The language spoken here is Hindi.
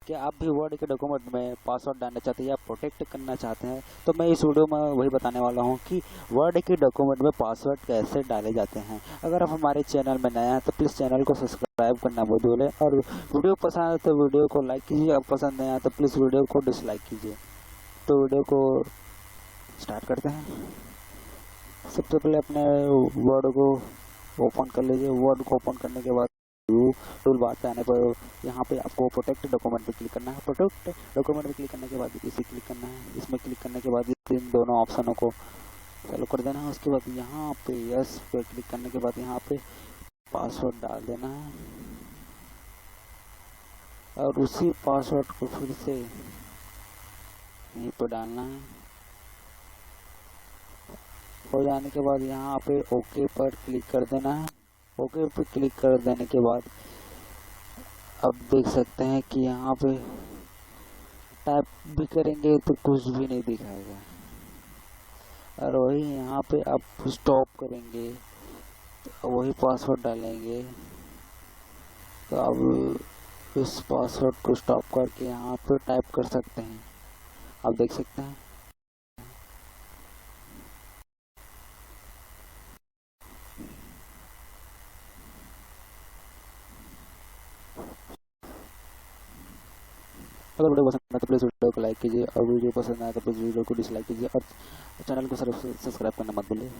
क्या आप भी वर्ड के डॉक्यूमेंट में पासवर्ड डालना चाहते हैं या प्रोटेक्ट करना चाहते हैं, तो मैं इस वीडियो में वही बताने वाला हूं कि वर्ड के डॉक्यूमेंट में पासवर्ड कैसे डाले जाते हैं। अगर आप हमारे चैनल में नया हैं तो प्लीज़ चैनल को सब्सक्राइब करना मत भूलें, और वीडियो पसंद आए तो वीडियो को लाइक कीजिए, और पसंद नहीं आए तो प्लीज़ वीडियो को डिसलाइक कीजिए। तो वीडियो को स्टार्ट करते हैं। सबसे पहले अपने वर्ड को ओपन कर लीजिए। वर्ड को ओपन करने के बाद टूल बार पे आने पर यहाँ पे आपको प्रोटेक्ट डॉक्यूमेंट पे क्लिक करना है। प्रोटेक्ट डॉक्यूमेंट पे क्लिक करने के बाद इसे क्लिक करना है। इसमें क्लिक करने के बाद इन दोनों ऑप्शनों को चालू कर देना है। उसके बाद यहाँ पे यस पे क्लिक करने के बाद यहाँ पे पासवर्ड डाल देना है, और उसी पासवर्ड को फिर से यहीं पर डालना है। हो जाने के बाद यहाँ पे ओके पर क्लिक कर देना है। ओके पे क्लिक कर देने के बाद अब देख सकते हैं कि यहाँ पे टाइप भी करेंगे तो कुछ भी नहीं दिखाएगा, और वही यहाँ पे आप स्टॉप करेंगे तो वही पासवर्ड डालेंगे तो अब इस पासवर्ड को स्टॉप करके यहाँ पे टाइप कर सकते हैं। आप देख सकते हैं अगर वीडियो पसंद आए तो प्लीज़ वीडियो को लाइक कीजिए, और वीडियो पसंद आए तो प्लीज़ वीडियो को डिसलाइक कीजिए, और चैनल को सब्सक्राइब करना मत भूलिए।